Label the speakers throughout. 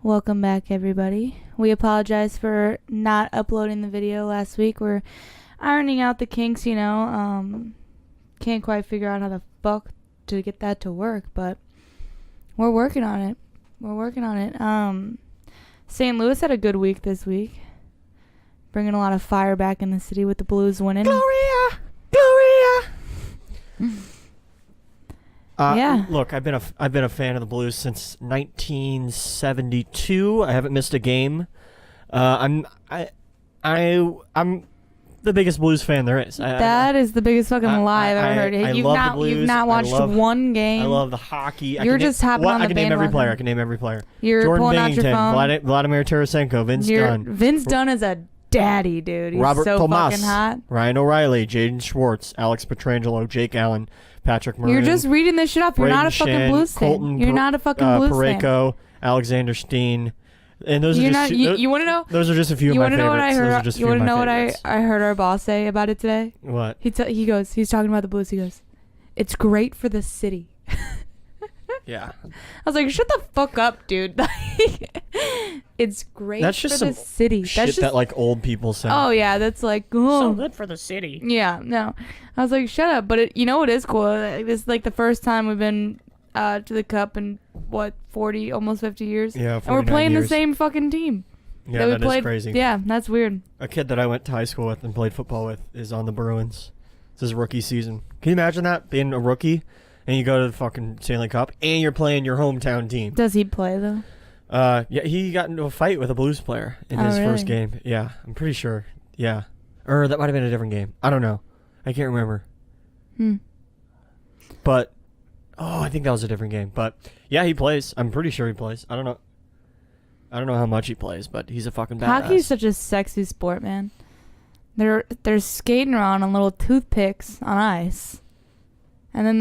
Speaker 1: Welcome back, everybody. We apologize for not uploading the video last week. We're ironing out the kinks, can't quite figure out how the fuck to get that to work, but we're working on it. St. Louis had a good week this week, bringing a lot of fire back in the city with the Blues winning.
Speaker 2: Gloria.
Speaker 1: Yeah.
Speaker 2: Look, I've been a fan of the Blues since 1972. I haven't missed a game. I'm the biggest Blues fan there is.
Speaker 1: That is the biggest fucking lie I've ever heard. You've not watched one game.
Speaker 2: I love the hockey.
Speaker 1: You're just hopping on the bandwagon.
Speaker 2: I can name every player.
Speaker 1: You're
Speaker 2: Jordan
Speaker 1: pulling out your
Speaker 2: Binnington,
Speaker 1: phone.
Speaker 2: Vladimir Tarasenko, Vince Dunn.
Speaker 1: Vince Dunn is a daddy, dude. He's
Speaker 2: Robert
Speaker 1: so
Speaker 2: Tomas,
Speaker 1: fucking hot.
Speaker 2: Ryan O'Reilly, Jaden Schwartz, Alex Petrangelo, Jake Allen, Patrick Maroon.
Speaker 1: You're just reading this shit off. You're not a fucking
Speaker 2: Shen,
Speaker 1: Blues fan.
Speaker 2: Colton
Speaker 1: You're not a fucking Blues fan.
Speaker 2: Parayko, Alexander Steen. And those
Speaker 1: You're
Speaker 2: are
Speaker 1: not.
Speaker 2: just
Speaker 1: You want to know?
Speaker 2: those are just a few of my favorites.
Speaker 1: You want to know what I heard our boss say about it today?
Speaker 2: What?
Speaker 1: He goes. He's talking about the Blues. He goes, "It's great for the city."
Speaker 2: Yeah.
Speaker 1: I was like, "Shut the fuck up, dude." It's great
Speaker 2: That's just
Speaker 1: for the city.
Speaker 2: Shit
Speaker 1: That's just
Speaker 2: that like old people say.
Speaker 1: Oh yeah, that's like
Speaker 3: So good for the city.
Speaker 1: Yeah, no. I was like, shut up. But you know what is cool? This is like the first time we've been to the Cup in, 40, almost 50 years?
Speaker 2: Yeah,
Speaker 1: and we're
Speaker 2: 49
Speaker 1: playing
Speaker 2: years.
Speaker 1: the same fucking team.
Speaker 2: Yeah,
Speaker 1: we
Speaker 2: that
Speaker 1: played,
Speaker 2: is crazy.
Speaker 1: Yeah, that's weird.
Speaker 2: A kid that I went to high school with and played football with is on the Bruins. It's his rookie season. Can you imagine that? Being a rookie and you go to the fucking Stanley Cup and you're playing your hometown team.
Speaker 1: Does he play, though?
Speaker 2: Yeah, he got into a fight with a Blues player in his first game. Yeah, I'm pretty sure. Yeah. Or that might have been a different game. I don't know. I can't remember. But, I think that was a different game. But, yeah, he plays. I'm pretty sure he plays. I don't know how much he plays, but he's a fucking badass.
Speaker 1: Hockey's such a sexy sport, man. They're skating around on little toothpicks on ice, and then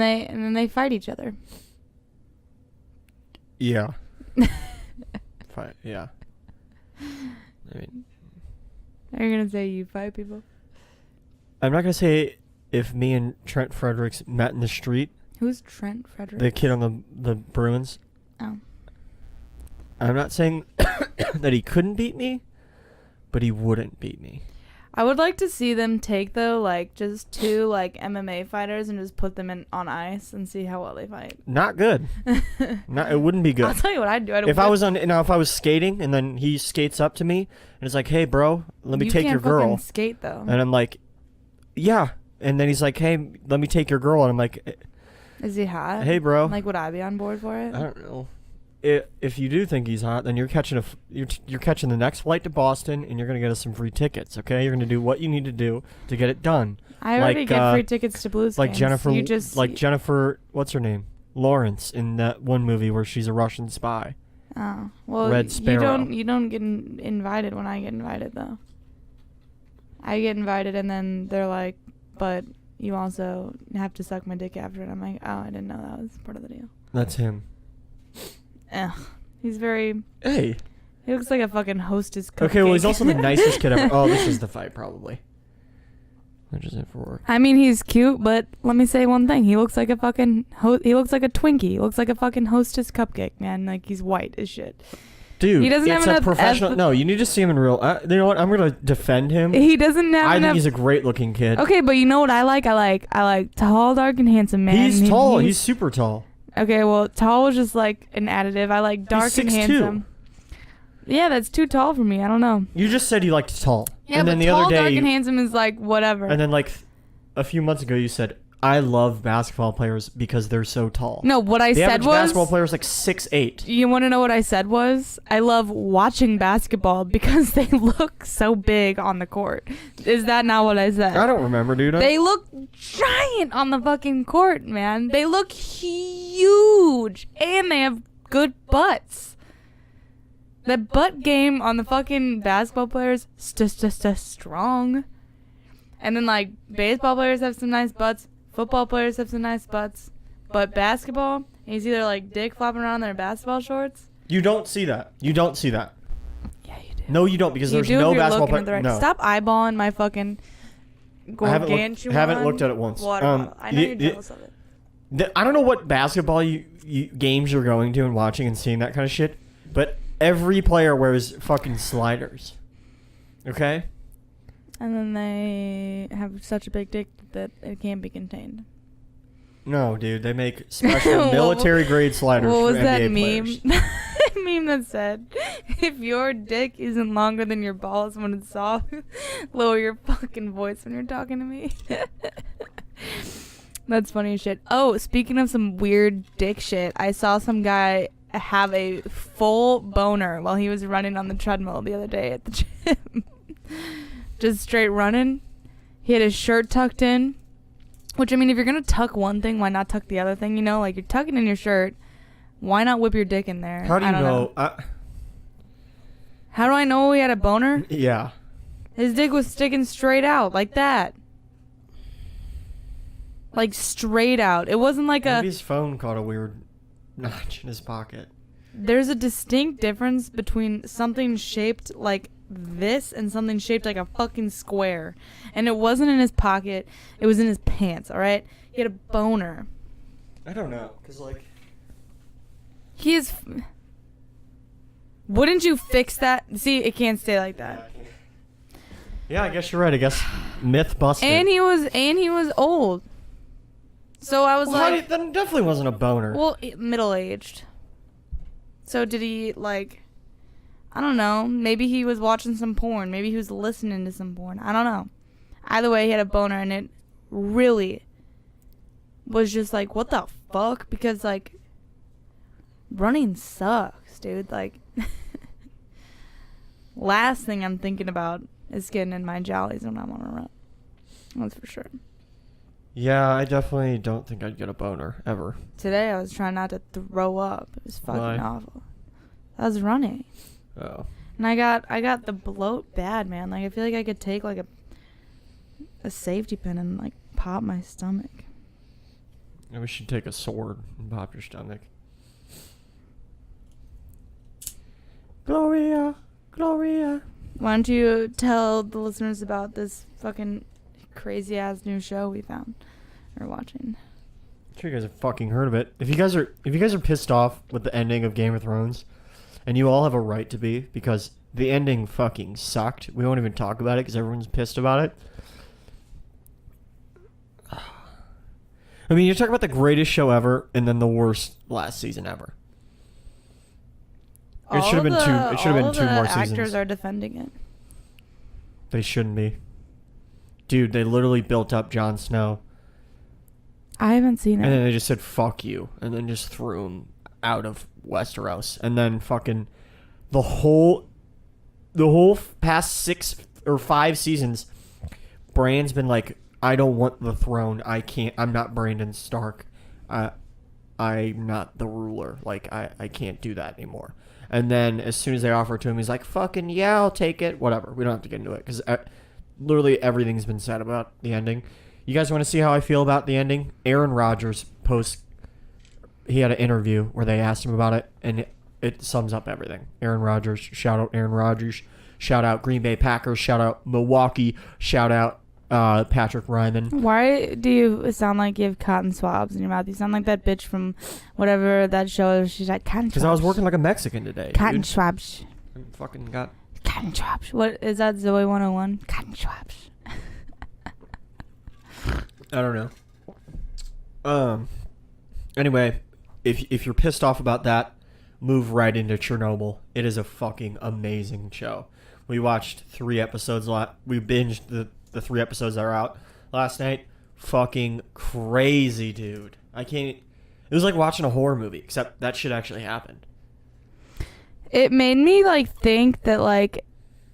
Speaker 1: they fight each other.
Speaker 2: Yeah. Fight. Yeah. I mean,
Speaker 1: Are you gonna say you fight people?
Speaker 2: I'm not gonna say if me and Trent Fredericks met in the street.
Speaker 1: Who's Trent Frederick?
Speaker 2: The kid on the Bruins.
Speaker 1: Oh.
Speaker 2: I'm not saying that he couldn't beat me, but he wouldn't beat me.
Speaker 1: I would like to see them take just two MMA fighters and just put them on ice and see how well they fight.
Speaker 2: Not good. It wouldn't be good.
Speaker 1: I'll tell you what I'd do.
Speaker 2: If I was skating and then he skates up to me and it's like, "Hey, bro, let me take your girl."
Speaker 1: You can't skate though.
Speaker 2: And I'm like, "Yeah." And then he's like, "Hey, let me take your girl." And I'm like,
Speaker 1: "Is he hot?"
Speaker 2: "Hey, bro."
Speaker 1: Would I be on board for it?
Speaker 2: I don't know. If you do think he's hot, then you're catching you're catching the next flight to Boston, and you're gonna get us some free tickets. Okay, you're gonna do what you need to do to get it done.
Speaker 1: I already get free tickets to Blues games.
Speaker 2: Jennifer, what's her name? Lawrence in that one movie where she's a Russian spy.
Speaker 1: Oh well,
Speaker 2: Red Sparrow.
Speaker 1: You don't get invited when I get invited though. I get invited and then they're like, but you also have to suck my dick after it. I'm like, oh, I didn't know that was part of the deal.
Speaker 2: That's him.
Speaker 1: Ugh. He's very...
Speaker 2: Hey.
Speaker 1: He looks like a fucking hostess cupcake.
Speaker 2: Okay, well, he's also the nicest kid ever. Oh, this is the fight, probably. They're just in for work.
Speaker 1: I mean, he's cute, but let me say one thing. He looks like a fucking... he looks like a Twinkie. He looks like a fucking hostess cupcake, man. Like, he's white as shit.
Speaker 2: Dude,
Speaker 1: he doesn't
Speaker 2: it's
Speaker 1: have
Speaker 2: a professional... No, you need to see him in real... you know what? I'm going to defend him.
Speaker 1: He doesn't have
Speaker 2: I think he's a great-looking kid.
Speaker 1: Okay, but you know what I like? I like tall, dark, and handsome, man.
Speaker 2: He's tall. He's super tall.
Speaker 1: Okay, well, tall was just like an additive. I like dark and handsome. Yeah, that's too tall for me. I don't know.
Speaker 2: You just said you liked tall.
Speaker 1: Yeah,
Speaker 2: and then
Speaker 1: but
Speaker 2: the
Speaker 1: tall,
Speaker 2: other day,
Speaker 1: dark, and handsome is like whatever.
Speaker 2: And then a few months ago, you said, I love basketball players because they're so tall.
Speaker 1: No, what I said was...
Speaker 2: basketball player is like 6'8".
Speaker 1: You want to know what I said was? I love watching basketball because they look so big on the court. Is that not what I said?
Speaker 2: I don't remember, dude.
Speaker 1: They look giant on the fucking court, man. They look huge. And they have good butts. The butt game on the fucking basketball players is strong. And then, baseball players have some nice butts. Football players have some nice butts. But basketball, he's either, dick flopping around in their basketball shorts.
Speaker 2: You don't see that.
Speaker 1: Yeah, you do.
Speaker 2: No, you don't, because there's no basketball player. No.
Speaker 1: Stop eyeballing my fucking gargantuan
Speaker 2: haven't looked at it once.
Speaker 1: Water bottle. I know you're jealous of it.
Speaker 2: I don't know what basketball games you're going to and watching and seeing that kind of shit, but Every player wears fucking sliders. Okay?
Speaker 1: And then they have such a big dick that it can't be contained.
Speaker 2: No, dude. They make special military-grade sliders
Speaker 1: what
Speaker 2: for
Speaker 1: was that
Speaker 2: NBA
Speaker 1: meme?
Speaker 2: players.
Speaker 1: Meme that said, if your dick isn't longer than your balls when it's soft, lower your fucking voice when you're talking to me. That's funny as shit. Oh, speaking of some weird dick shit, I saw some guy have a full boner while he was running on the treadmill the other day at the gym. Just straight running. He had his shirt tucked in. Which, I mean, if you're going to tuck one thing, why not tuck the other thing, you know? Like, you're tucking in your shirt. Why not whip your dick in there?
Speaker 2: How do you know?
Speaker 1: How do I know he had a boner?
Speaker 2: Yeah.
Speaker 1: His dick was sticking straight out, like that. Like, straight out. It wasn't like
Speaker 2: Maybe his phone caught a weird notch in his pocket.
Speaker 1: There's a distinct difference between something shaped like this and something shaped like a fucking square. And it wasn't in his pocket. It was in his pants, alright? He had a boner.
Speaker 2: I don't know, because, like...
Speaker 1: He is... Wouldn't you fix that? See, it can't stay like that.
Speaker 2: Yeah, I guess you're right. I guess myth busted.
Speaker 1: And he was old. So I was like...
Speaker 2: That definitely wasn't a boner.
Speaker 1: Well, middle-aged. So did he, like... I don't know. Maybe he was watching some porn. Maybe he was listening to some porn. I don't know. Either way, he had a boner, and it really was just like, what the fuck? Because, like, running sucks, dude. Like, last thing I'm thinking about is getting in my jollies when I'm on a run. That's for sure.
Speaker 2: Yeah, I definitely don't think I'd get a boner, ever.
Speaker 1: Today, I was trying not to throw up. It was fucking
Speaker 2: Why?
Speaker 1: awful. I was running.
Speaker 2: Oh.
Speaker 1: And I got the bloat bad, man. Like, I feel like I could take, like, a safety pin and, like, pop my stomach.
Speaker 2: Maybe we should take a sword and pop your stomach. Gloria, Gloria.
Speaker 1: Why don't you tell the listeners about this fucking crazy-ass new show we found or watching?
Speaker 2: I'm sure you guys have fucking heard of it. If you guys are pissed off with the ending of Game of Thrones, and you all have a right to be, because the ending fucking sucked. We won't even talk about it because everyone's pissed about it. I mean, you're talking about the greatest show ever, and then the worst last season ever. It should have been two. It should have been two more seasons.
Speaker 1: Actors are defending it.
Speaker 2: They shouldn't be. Dude, they literally built up Jon Snow.
Speaker 1: I haven't seen it.
Speaker 2: And then they just said, fuck you. And then just threw him out of Westeros. And then fucking the whole past 6 or 5 seasons, Bran's been like, I don't want the throne. I'm not Brandon Stark. I'm not the ruler. Like, I can't do that anymore. And then as soon as they offer it to him, he's like, fucking yeah, I'll take it. Whatever. We don't have to get into it because literally everything's been said about the ending. You guys want to see how I feel about the ending? Aaron Rodgers he had an interview where they asked him about it, and it sums up everything. Aaron Rodgers, shout out Aaron Rodgers, shout out Green Bay Packers, shout out Milwaukee, shout out Patrick Ryman.
Speaker 1: Why do you sound like you have cotton swabs in your mouth? You sound like that bitch from whatever that show is. She's like, cotton swabs.
Speaker 2: Because I was working like a Mexican today.
Speaker 1: Cotton swabs.
Speaker 2: I fucking got...
Speaker 1: Cotton swabs. What is that, Zoe 101? Cotton swabs.
Speaker 2: I don't know. Anyway, if you're pissed off about that, move right into Chernobyl. It is a fucking amazing show. We watched 3 episodes. We binged the 3 episodes that are out last night. Fucking crazy, dude. I can't... It was like watching a horror movie, except that shit actually happened.
Speaker 1: It made me, like, think that, like,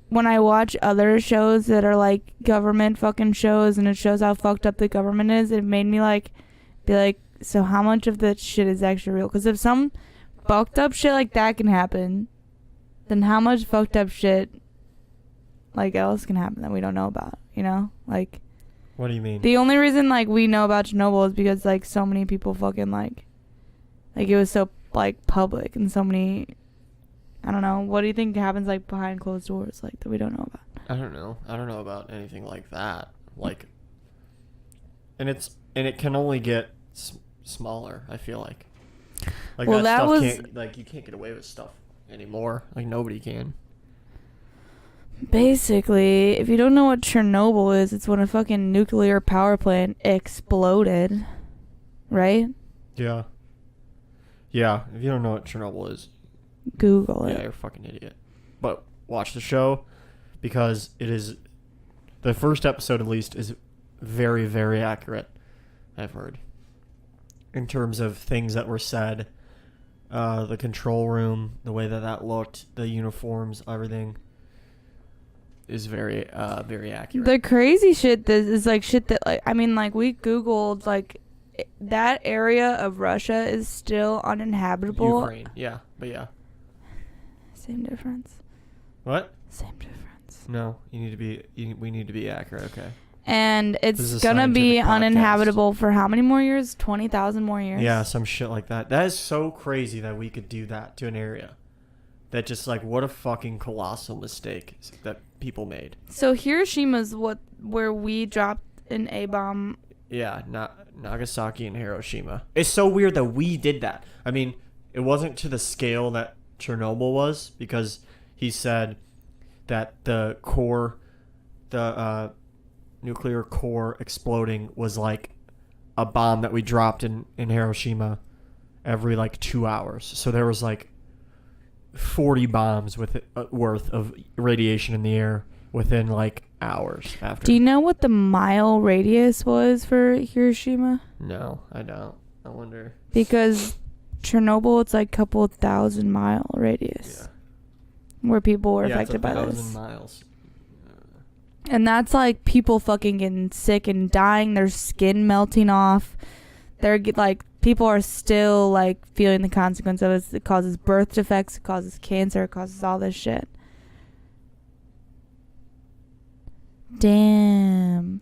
Speaker 1: when I watch other shows that are, like, government fucking shows and it shows how fucked up the government is, it made me, like, be like, so how much of that shit is actually real? Because if some fucked up shit like that can happen, then how much fucked up shit, like, else can happen that we don't know about, you know? Like...
Speaker 2: What do you mean?
Speaker 1: The only reason, like, we know about Chernobyl is because, like, so many people fucking, like, it was so, like, public and so many... I don't know. What do you think happens, like, behind closed doors, like, that we don't know about?
Speaker 2: I don't know. I don't know about anything like that. Like, and it can only get smaller, I feel like. Like,
Speaker 1: well,
Speaker 2: that stuff
Speaker 1: was...
Speaker 2: can't, like, you can't get away with stuff anymore. Like, nobody can.
Speaker 1: Basically, if you don't know what Chernobyl is, it's when a fucking nuclear power plant exploded. Right?
Speaker 2: Yeah. Yeah, if you don't know what Chernobyl is,
Speaker 1: Google it.
Speaker 2: yeah, you're a fucking idiot. But watch the show, because it is, the first episode at least is very, very accurate, I've heard, in terms of things that were said, the control room, the way that looked, the uniforms, everything is very, very accurate.
Speaker 1: The crazy shit that is like shit that, like, I mean, like, we Googled, like, that area of Russia is still uninhabitable.
Speaker 2: Ukraine, yeah, but yeah.
Speaker 1: Same difference.
Speaker 2: What?
Speaker 1: Same difference.
Speaker 2: No, we need to be accurate, okay.
Speaker 1: And
Speaker 2: This is
Speaker 1: it's
Speaker 2: a
Speaker 1: gonna be
Speaker 2: scientific podcast.
Speaker 1: uninhabitable for how many more years? 20,000 more years?
Speaker 2: Yeah, some shit like that. That is so crazy that we could do that to an area. That just, like, what a fucking colossal mistake that people made.
Speaker 1: So Hiroshima's where we dropped an A-bomb.
Speaker 2: Yeah, Nagasaki and Hiroshima. It's so weird that we did that. I mean, it wasn't to the scale that Chernobyl was, because he said that the nuclear core exploding was like a bomb that we dropped in Hiroshima every like 2 hours. So there was like 40 bombs worth of radiation in the air within like hours after.
Speaker 1: Do you know what the mile radius was for Hiroshima?
Speaker 2: No, I don't. I wonder.
Speaker 1: Because Chernobyl, it's like a couple 1,000-mile radius.
Speaker 2: Yeah.
Speaker 1: Where people were
Speaker 2: Yeah,
Speaker 1: affected
Speaker 2: it's
Speaker 1: by
Speaker 2: 1,000
Speaker 1: this.
Speaker 2: miles.
Speaker 1: And that's like people fucking getting sick and dying, their skin melting off. People are still like feeling the consequence of it. It causes birth defects, it causes cancer, it causes all this shit. Damn.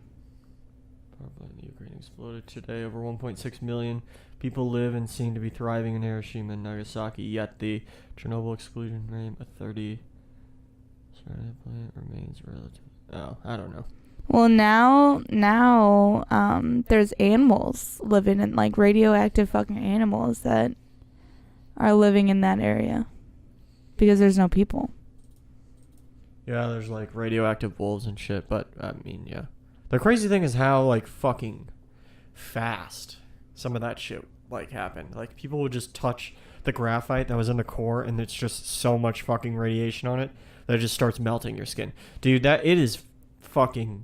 Speaker 2: Power plant in Ukraine exploded today. Over 1.6 million people live and seem to be thriving in Hiroshima and Nagasaki, yet the Chernobyl exclusion rate of 30 plant remains relative. Oh, I don't know.
Speaker 1: Well, now, there's animals living in, like, radioactive fucking animals that are living in that area because there's no people.
Speaker 2: Yeah, there's like radioactive wolves and shit, but I mean, yeah. The crazy thing is how like fucking fast some of that shit like happened. Like, people would just touch the graphite that was in the core, and it's just so much fucking radiation on it that it just starts melting your skin. Dude, it is fucking,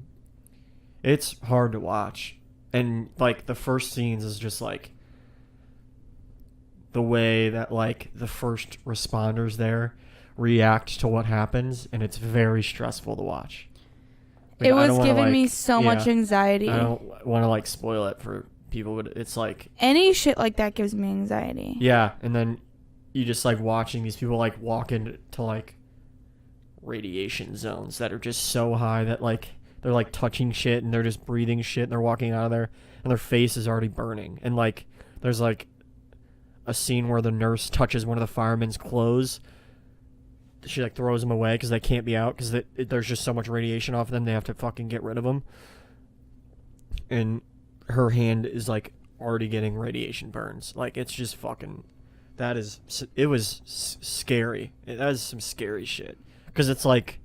Speaker 2: it's hard to watch. And like the first scenes is just like the way that like the first responders there react to what happens, and it's very stressful to watch. Like,
Speaker 1: it was giving me so much anxiety.
Speaker 2: I don't want to like spoil it for people, but it's like
Speaker 1: any shit like that gives me anxiety.
Speaker 2: Yeah, and then you just like watching these people like walk into like radiation zones that are just so high that like they're like touching shit and they're just breathing shit and they're walking out of there and their face is already burning. And like there's like a scene where the nurse touches one of the firemen's clothes. She like throws them away because they can't be out because there's just so much radiation off of them. They have to fucking get rid of them. And her hand is like already getting radiation burns. Like, it's just fucking, it was scary. That is some scary shit. Because it's like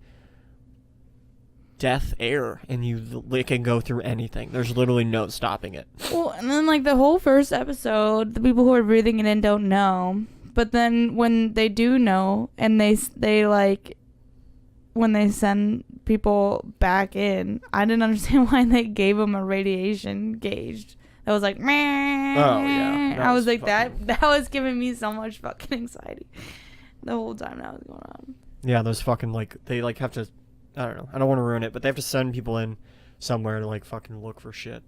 Speaker 2: death air, and it can go through anything. There's literally no stopping it.
Speaker 1: Well, and then like the whole first episode, the people who are breathing it in don't know. But then when they do know, and they like, when they send people back in, I didn't understand why they gave them a radiation gauge. That was like, meh.
Speaker 2: Oh, yeah.
Speaker 1: I was like, that was giving me so much fucking anxiety the whole time that was going on.
Speaker 2: Yeah, those fucking, like, they, like, have to, I don't know, I don't want to ruin it, but they have to send people in somewhere to, like, fucking look for shit.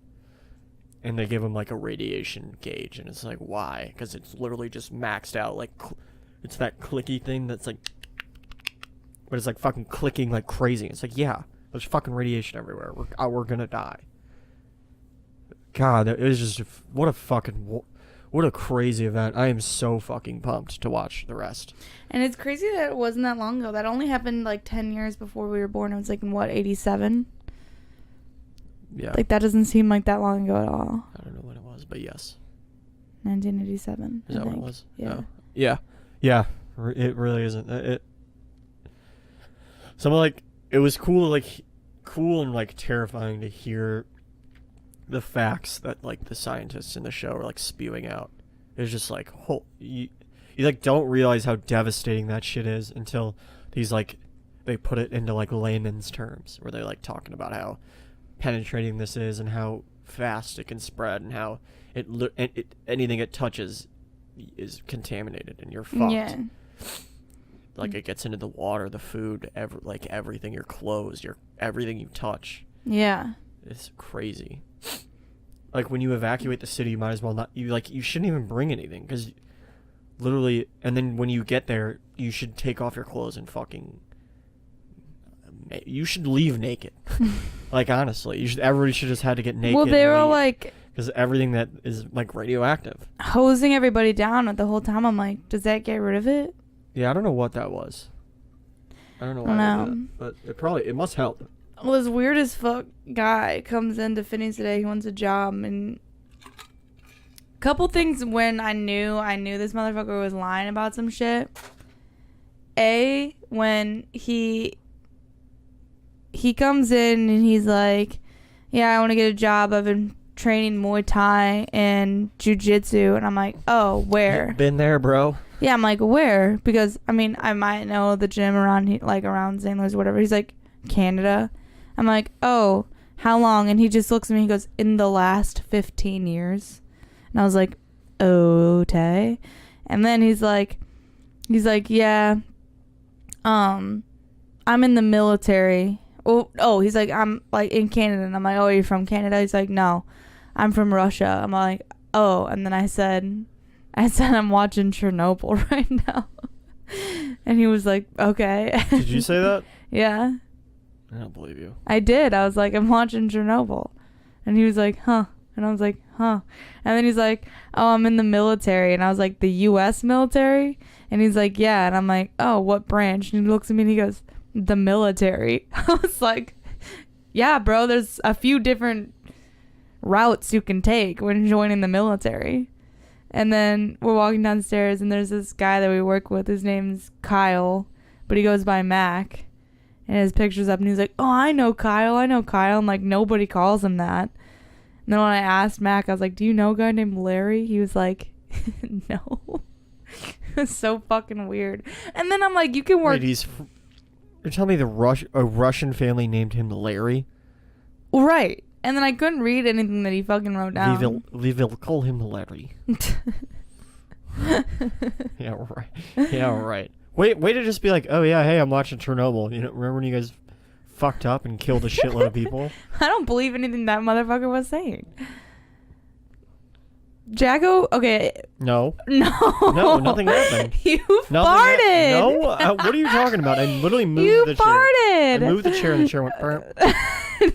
Speaker 2: And they give them, like, a radiation gauge, and it's like, why? Because it's literally just maxed out, like, it's that clicky thing that's, like, but it's, like, fucking clicking like crazy. It's like, yeah, there's fucking radiation everywhere. We're gonna die. God, it was just, what a crazy event. I am so fucking pumped to watch the rest.
Speaker 1: And it's crazy that it wasn't that long ago. That only happened like 10 years before we were born. It was like in what, 87?
Speaker 2: Yeah.
Speaker 1: Like, that doesn't seem like that long ago at all.
Speaker 2: I don't know when it was, but yes.
Speaker 1: 1987.
Speaker 2: Is that what it was?
Speaker 1: Yeah.
Speaker 2: Oh. Yeah. Yeah. It really isn't. Some like it was cool and like terrifying to hear the facts that like the scientists in the show are like spewing out. It was just like you like don't realize how devastating that shit is until these like they put it into like layman's terms where they're like talking about how penetrating this is and how fast it can spread and how anything it touches is contaminated and you're fucked.
Speaker 1: Yeah.
Speaker 2: Like it gets into the water, the food, everything, your clothes, everything you touch.
Speaker 1: Yeah.
Speaker 2: It's crazy. Like when you evacuate the city, you might as well not. You shouldn't even bring anything because literally. And then when you get there, you should take off your clothes and fucking. You should leave naked. Like honestly, everybody should just had to get naked.
Speaker 1: Well, they were like.
Speaker 2: Because everything that is like radioactive.
Speaker 1: Hosing everybody down the whole time. I'm like, does that get rid of it?
Speaker 2: Yeah, I don't know what that was. I don't know why they did that, but it must help.
Speaker 1: Well, this weird as fuck guy comes into Finney's today. He wants a job, and a couple things when I knew this motherfucker was lying about some shit. When he comes in and he's like, yeah, I want to get a job. I've been training Muay Thai and Jiu-Jitsu. And I'm like, oh, where?
Speaker 2: Been there, bro.
Speaker 1: Yeah, I'm like, where? Because, I mean, I might know the gym around St. Louis or whatever. He's like, Canada. I'm like, oh, how long? And he just looks at me and he goes, in the last 15 years. And I was like, okay. And then he's like, yeah, I'm in the military. Oh, he's like, I'm like in Canada. And I'm like, oh, you're from Canada? He's like, no, I'm from Russia. I'm like, oh. And then I said I'm watching Chernobyl right now. And he was like, okay.
Speaker 2: Did you say that?
Speaker 1: Yeah.
Speaker 2: I don't believe you.
Speaker 1: I did. I was like, I'm watching Chernobyl. And he was like, huh. And I was like, huh. And then he's like, oh, I'm in the military. And I was like, the U.S. military? And he's like, yeah. And I'm like, oh, what branch? And he looks at me and he goes, the military. I was like, yeah, bro, there's a few different routes you can take when joining the military. And then we're walking downstairs and there's this guy that we work with. His name's Kyle, but he goes by Mac. And his picture's up and he's like, oh, I know Kyle. I'm like, nobody calls him that. And then when I asked Mac, I was like, do you know a guy named Larry? He was like, no. It's so fucking weird. And then I'm like, you can work.
Speaker 2: Wait, you're telling me a Russian family named him Larry?
Speaker 1: Right. And then I couldn't read anything that he fucking wrote down.
Speaker 2: We will call him Larry. Yeah, right. Yeah, right. Way to just be like, oh yeah, hey, I'm watching Chernobyl. You know, remember when you guys fucked up and killed a shitload of people?
Speaker 1: I don't believe anything that motherfucker was saying. Jacko, okay.
Speaker 2: No, nothing happened.
Speaker 1: You farted.
Speaker 2: What are you talking about? I literally moved the chair. I moved the chair and the chair went.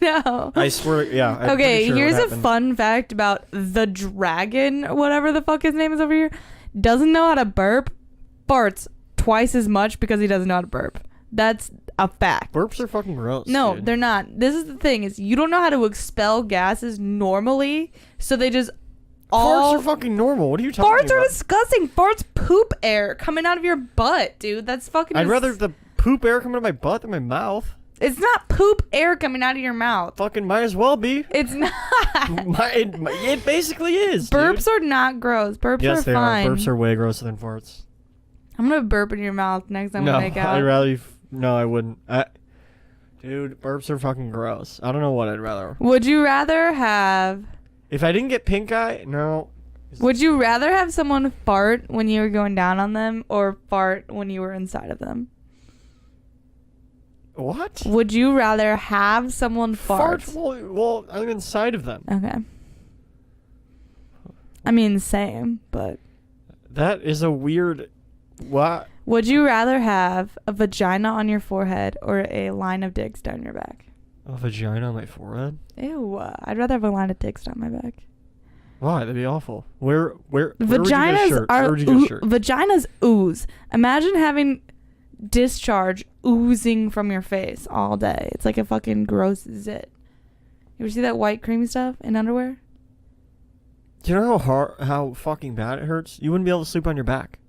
Speaker 1: No.
Speaker 2: I swear, yeah.
Speaker 1: Okay,
Speaker 2: sure
Speaker 1: here's a fun fact about the dragon, whatever the fuck his name is over here. Doesn't know how to burp, farts twice as much because he doesn't know how to burp. That's a fact.
Speaker 2: Burps are fucking gross.
Speaker 1: No,
Speaker 2: dude.
Speaker 1: They're not. This is the thing, is you don't know how to expel gases normally, so they just
Speaker 2: Farts are fucking normal. What are you talking about?
Speaker 1: Farts are disgusting. Farts poop air coming out of your butt, dude. That's fucking
Speaker 2: I'd rather the poop air coming out of my butt than my mouth.
Speaker 1: It's not poop air coming out of your mouth.
Speaker 2: Fucking might as well be.
Speaker 1: It's not.
Speaker 2: It basically is.
Speaker 1: Burps
Speaker 2: dude.
Speaker 1: are not gross. Burps
Speaker 2: yes,
Speaker 1: are
Speaker 2: they
Speaker 1: fine.
Speaker 2: Are. Burps are way grosser than farts.
Speaker 1: I'm gonna burp in your mouth next time we make out.
Speaker 2: I'd rather. No, I wouldn't. Dude, burps are fucking gross. I don't know what I'd rather.
Speaker 1: Would you rather have?
Speaker 2: If I didn't get pink eye, no.
Speaker 1: Would you rather have someone fart when you were going down on them or fart when you were inside of them?
Speaker 2: What?
Speaker 1: Would you rather have someone fart?
Speaker 2: Well, I'm inside of them.
Speaker 1: Okay. I mean, same, but...
Speaker 2: That is a weird... What?
Speaker 1: Would you rather have a vagina on your forehead or a line of dicks down your back?
Speaker 2: A vagina on my forehead?
Speaker 1: Ew. I'd rather have a line of dicks down my back.
Speaker 2: Why? That'd be awful. Where
Speaker 1: vaginas vaginas ooze. Imagine having discharge oozing from your face all day. It's like a fucking gross zit. You ever see that white creamy stuff in underwear?
Speaker 2: Do you know how fucking bad it hurts? You wouldn't be able to sleep on your back.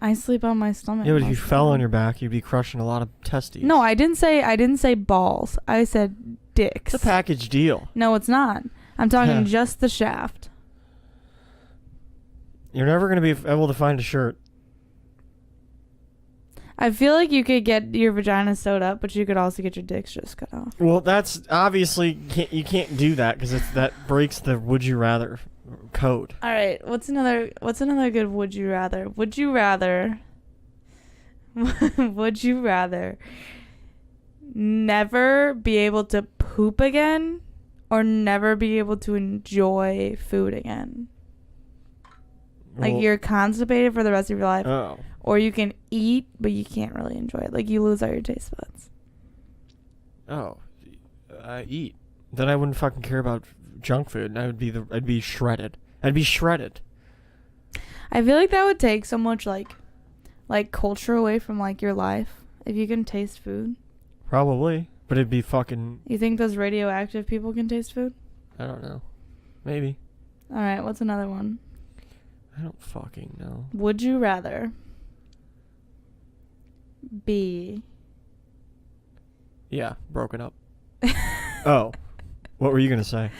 Speaker 1: I sleep on my stomach.
Speaker 2: Yeah, but if you
Speaker 1: most of the
Speaker 2: fell on
Speaker 1: time.
Speaker 2: your back, you'd be crushing a lot of testes.
Speaker 1: No, I didn't say balls. I said dicks.
Speaker 2: It's a package deal.
Speaker 1: No, it's not. I'm talking
Speaker 2: Yeah.
Speaker 1: just the shaft.
Speaker 2: You're never going to be able to find a shirt.
Speaker 1: I feel like you could get your vagina sewed up, but you could also get your dicks just cut off.
Speaker 2: Well, that's obviously you can't do that because that breaks the would you rather code.
Speaker 1: All right, what's another good would you rather? Would you rather would you rather never be able to poop again or never be able to enjoy food again? Like
Speaker 2: Well,
Speaker 1: you're constipated for the rest of your life.
Speaker 2: Oh.
Speaker 1: Or you can eat, but you can't really enjoy it. Like, you lose all your taste buds.
Speaker 2: Oh. I eat. Then I wouldn't fucking care about junk food. And I'd be shredded. I'd be shredded.
Speaker 1: I feel like that would take so much, like culture away from, like, your life. If you can taste food.
Speaker 2: Probably. But it'd be fucking...
Speaker 1: You think those radioactive people can taste food?
Speaker 2: I don't know. Maybe.
Speaker 1: All right, what's another one?
Speaker 2: I don't fucking know.
Speaker 1: Would you rather be...
Speaker 2: Yeah, broken up. Oh. What were you going to say?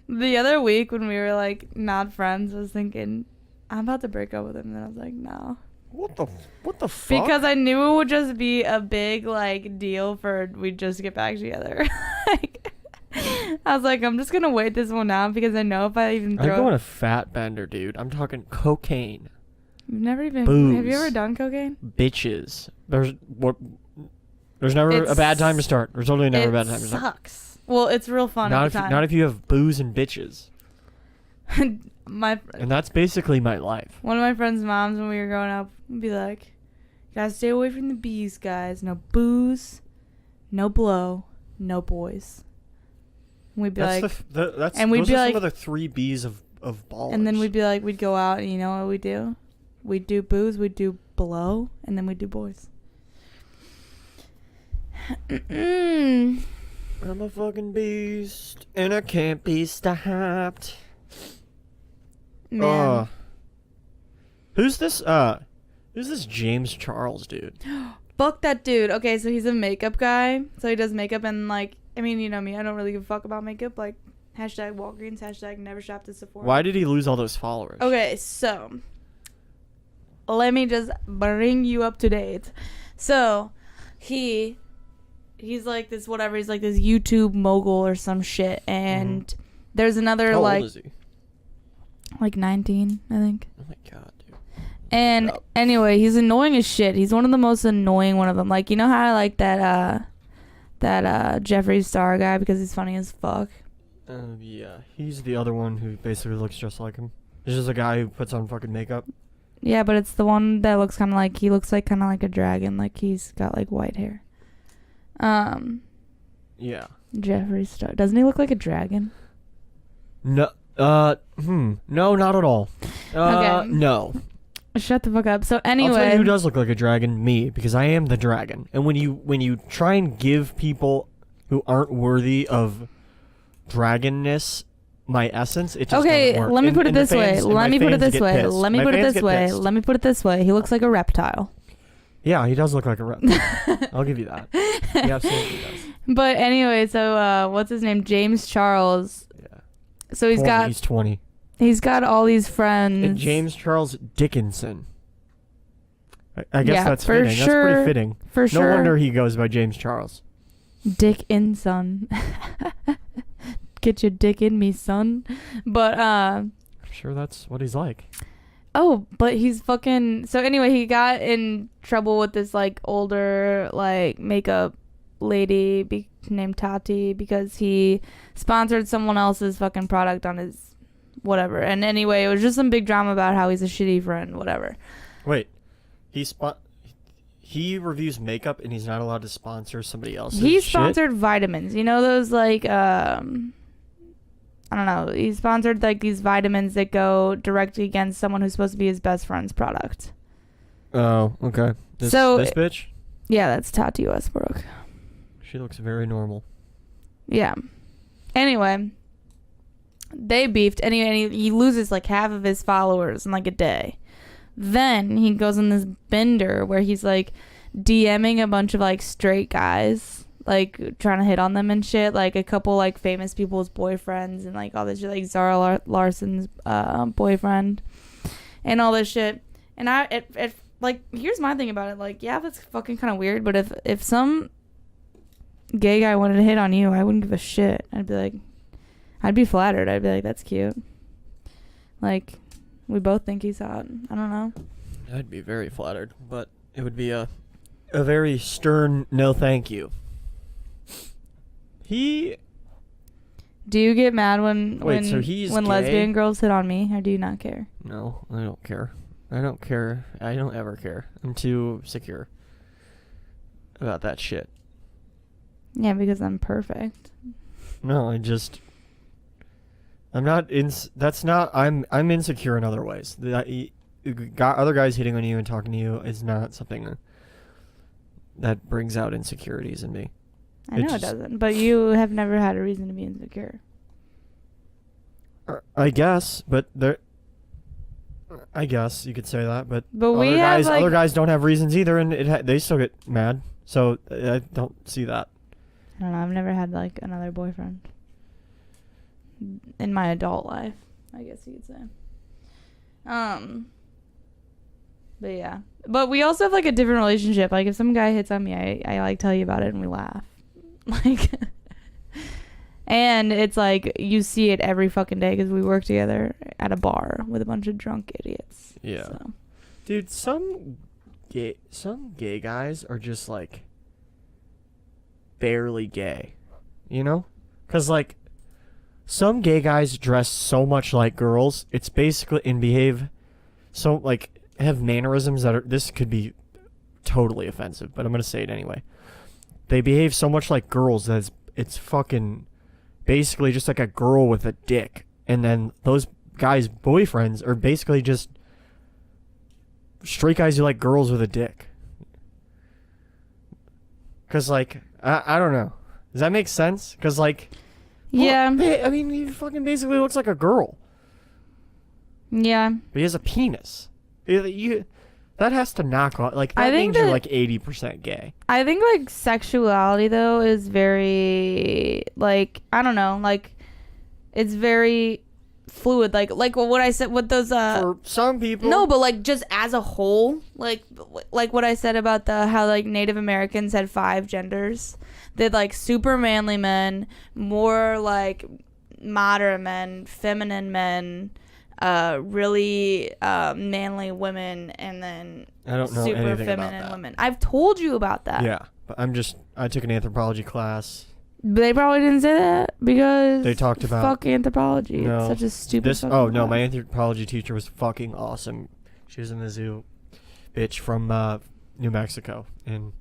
Speaker 1: The other week when we were, like, not friends, I was thinking, I'm about to break up with him. And then I was like, no.
Speaker 2: What the fuck?
Speaker 1: Because I knew it would just be a big, like, deal for we'd just get back together. Like, I was like, I'm just going to wait this one out because I know if I even
Speaker 2: I'm
Speaker 1: throw...
Speaker 2: going a fat bender, dude. I'm talking cocaine.
Speaker 1: You've never even...
Speaker 2: Booze.
Speaker 1: Have you ever done cocaine?
Speaker 2: Bitches. There's never a bad time to start. There's only never a bad time to
Speaker 1: It
Speaker 2: start.
Speaker 1: sucks. Well, it's real fun
Speaker 2: Not
Speaker 1: at
Speaker 2: if
Speaker 1: the time.
Speaker 2: not if you have booze and bitches. And that's basically my life.
Speaker 1: One of my friend's moms, when we were growing up, would be like, "You gotta stay away from the bees, guys. No booze, no blow, no boys." And we'd be
Speaker 2: That's
Speaker 1: like,
Speaker 2: and
Speaker 1: we'd
Speaker 2: those
Speaker 1: be
Speaker 2: are
Speaker 1: like-
Speaker 2: some of the 3 B's of ballers.
Speaker 1: and then we'd be like, we'd go out, and you know what we'd do? We'd do booze, we'd do blow, and then we'd do boys.
Speaker 2: I'm a fucking beast, and I can't be stopped.
Speaker 1: Man.
Speaker 2: Who's this James Charles dude?
Speaker 1: Fuck that dude. Okay, so he's a makeup guy. So he does makeup and, like, I mean, you know me. I don't really give a fuck about makeup. Like, hashtag Walgreens, hashtag never shopped at Sephora.
Speaker 2: Why did he lose all those followers?
Speaker 1: Okay, so let me just bring you up to date. So he's like this whatever. He's like this YouTube mogul or some shit. And there's another
Speaker 2: How
Speaker 1: like
Speaker 2: old is he?
Speaker 1: like 19, I think.
Speaker 2: Oh my god, dude.
Speaker 1: And anyway, he's annoying as shit. He's one of the most annoying one of them. Like, you know how I like that Jeffree Star guy because he's funny as fuck.
Speaker 2: Yeah, he's the other one who basically looks just like him. He's just a guy who puts on fucking makeup.
Speaker 1: Yeah, but it's the one that looks kind of like kind of like a dragon. Like he's got like white hair.
Speaker 2: Yeah.
Speaker 1: Jeffree Star. Doesn't he look like a dragon?
Speaker 2: No. No, not at all.
Speaker 1: Okay.
Speaker 2: No.
Speaker 1: Shut the fuck up. So
Speaker 2: I'll tell
Speaker 1: anyway,
Speaker 2: you who does look like a dragon. Me, because I am the dragon. And when you try and give people who aren't worthy of dragonness my essence, it just
Speaker 1: okay,
Speaker 2: doesn't work.
Speaker 1: let me put it
Speaker 2: And the
Speaker 1: this way.
Speaker 2: fans- and
Speaker 1: Let
Speaker 2: my
Speaker 1: me put it
Speaker 2: fans
Speaker 1: this
Speaker 2: get
Speaker 1: way.
Speaker 2: pissed.
Speaker 1: Let me
Speaker 2: My
Speaker 1: put it
Speaker 2: fans
Speaker 1: this
Speaker 2: get
Speaker 1: way.
Speaker 2: pissed.
Speaker 1: Let me put it this way. He looks like a reptile.
Speaker 2: Yeah, he does look like a reptile. I'll give you that. He absolutely does.
Speaker 1: But anyway, so what's his name? James Charles.
Speaker 2: Yeah.
Speaker 1: So he's
Speaker 2: 20.
Speaker 1: He's got all these
Speaker 2: And
Speaker 1: friends.
Speaker 2: James Charles Dickinson. I guess
Speaker 1: Yeah,
Speaker 2: that's
Speaker 1: for
Speaker 2: fitting.
Speaker 1: sure.
Speaker 2: That's pretty fitting.
Speaker 1: For sure.
Speaker 2: No wonder he goes by James Charles.
Speaker 1: Dick in, son. Get your dick in me, son. But
Speaker 2: I'm sure that's what he's like.
Speaker 1: oh, but he's fucking. So anyway, he got in trouble with this like older like makeup lady named Tati because he sponsored someone else's fucking product on his whatever. And anyway, it was just some big drama about how he's a shitty friend, whatever.
Speaker 2: Wait, he reviews makeup and he's not allowed to sponsor somebody else's
Speaker 1: He
Speaker 2: shit?
Speaker 1: sponsored vitamins. You know those like I don't know. He sponsored like these vitamins that go directly against someone who's supposed to be his best friend's product.
Speaker 2: Oh, okay. This bitch?
Speaker 1: Yeah, that's Tati Westbrook.
Speaker 2: She looks very normal.
Speaker 1: Yeah. Anyway, they beefed. Anyway, and he loses like half of his followers in like a day. then he goes on this bender where he's like DMing a bunch of like straight guys, like trying to hit on them and shit, like a couple like famous people's boyfriends and like all this shit, like Zara Larson's boyfriend and all this shit. And it like, here's my thing about it, like, yeah, that's fucking kind of weird, but if some gay guy wanted to hit on you, I wouldn't give a shit. I'd be flattered. I'd be like, that's cute. Like, we both think he's hot. I don't know.
Speaker 2: I'd be very flattered, but it would be a very stern no thank you. Do
Speaker 1: you get mad when
Speaker 2: gay?
Speaker 1: lesbian girls hit on me, or do you not care?
Speaker 2: No, I don't care. I don't care. I don't ever care. I'm too secure about that shit.
Speaker 1: Yeah, because I'm perfect.
Speaker 2: No, I'm insecure in other ways. Other guys hitting on you and talking to you is not something that brings out insecurities in me.
Speaker 1: I know it doesn't, but you have never had a reason to be insecure.
Speaker 2: I guess, but I guess you could say that, but
Speaker 1: other
Speaker 2: guys don't have reasons either, and they still get mad. So I don't see that.
Speaker 1: I don't know. I've never had like another boyfriend in my adult life, I guess you could say. But yeah, but we also have like a different relationship. Like if some guy hits on me, I like tell you about it and we laugh. Like, and it's like you see it every fucking day because we work together at a bar with a bunch of drunk idiots.
Speaker 2: Yeah,
Speaker 1: so.
Speaker 2: Dude, some gay guys are just like barely gay, you know? Because like some gay guys dress so much like girls, it's basically and behave so like have mannerisms that are, this could be totally offensive, but I'm gonna say it anyway. They behave so much like girls that it's fucking basically just like a girl with a dick, and then those guys' boyfriends are basically just straight guys who like girls with a dick. Cause like I don't know, does that make sense? Cause like
Speaker 1: yeah,
Speaker 2: I mean he fucking basically looks like a girl.
Speaker 1: Yeah,
Speaker 2: but he has a penis. That has to knock off. Like that means you're like 80% gay.
Speaker 1: I think like sexuality though is very like, I don't know, like it's very fluid. Like what I said with those
Speaker 2: for some people.
Speaker 1: No, but like just as a whole, like what I said about how like Native Americans had 5 genders. They had like super manly men, more like moderate men, feminine men, really manly women, and then
Speaker 2: I don't know
Speaker 1: super
Speaker 2: anything
Speaker 1: feminine
Speaker 2: about that.
Speaker 1: Women. I've told you about that.
Speaker 2: Yeah, but I took an anthropology class.
Speaker 1: They probably didn't say that because
Speaker 2: they talked about
Speaker 1: fuck anthropology.
Speaker 2: No,
Speaker 1: it's such a stupid.
Speaker 2: My anthropology teacher was fucking awesome. She was in the zoo, bitch from New Mexico, and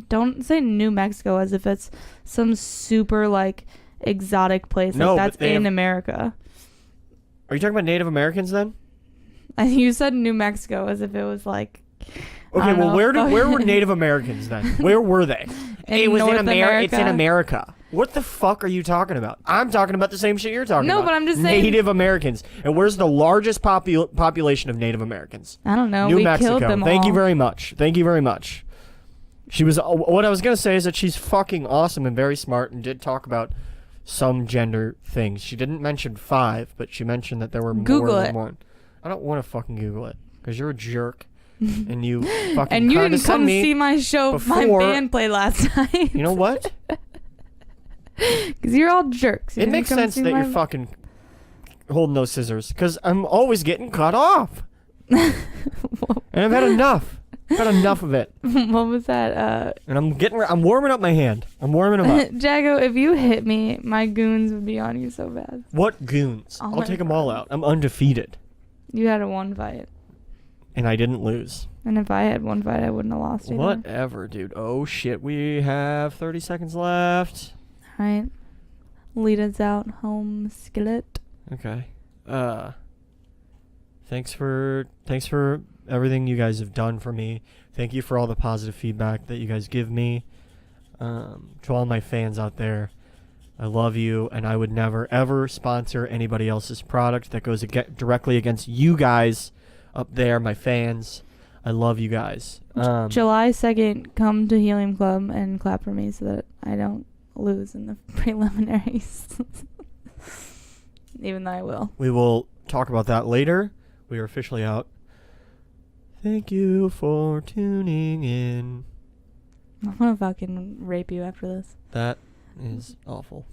Speaker 1: don't say New Mexico as if it's some super like exotic place.
Speaker 2: No,
Speaker 1: like that's in America.
Speaker 2: Are you talking about Native Americans then?
Speaker 1: You said New Mexico as if it was like.
Speaker 2: Okay, well, where were Native Americans then? Where were they? It was
Speaker 1: North America.
Speaker 2: It's in America. What the fuck are you talking about? I'm talking about the same shit you're talking about.
Speaker 1: No, but I'm just saying
Speaker 2: Native Americans. And where's the largest population of Native Americans?
Speaker 1: I don't know.
Speaker 2: New
Speaker 1: we
Speaker 2: Mexico.
Speaker 1: Killed them
Speaker 2: Thank
Speaker 1: all.
Speaker 2: you very much. Thank you very much. She was. What I was gonna say is that she's fucking awesome and very smart, and did talk about some gender things. She didn't mention 5, but she mentioned that there were more than one. I don't want to fucking Google it because you're a jerk. And you fucking
Speaker 1: and you didn't come
Speaker 2: me
Speaker 1: see my show.
Speaker 2: before,
Speaker 1: my band played last night.
Speaker 2: You know what?
Speaker 1: Because you're all jerks.
Speaker 2: It makes sense that you're fucking holding those scissors. Because I'm always getting cut off. And I've had enough. I've had enough of it.
Speaker 1: What was that?
Speaker 2: And I'm warming up my hand. I'm warming them up.
Speaker 1: Jacko, if you hit me, my goons would be on you so bad.
Speaker 2: What goons? I'll take them all out. I'm undefeated.
Speaker 1: You had a 1 fight.
Speaker 2: And I didn't lose.
Speaker 1: And if I had 1 fight, I wouldn't have lost either.
Speaker 2: Whatever, dude. Oh, shit. We have 30 seconds left.
Speaker 1: All right. Lead us out, home skillet.
Speaker 2: Okay. Thanks for everything you guys have done for me. Thank you for all the positive feedback that you guys give me. To all my fans out there, I love you, and I would never, ever sponsor anybody else's product that goes directly against you guys' up there, my fans. I love you guys.
Speaker 1: July 2nd, come to Helium Club and clap for me so that I don't lose in the preliminaries. Even though I will.
Speaker 2: We will talk about that later. We are officially out. Thank you for tuning in.
Speaker 1: I'm gonna fucking rape you after this.
Speaker 2: That is awful.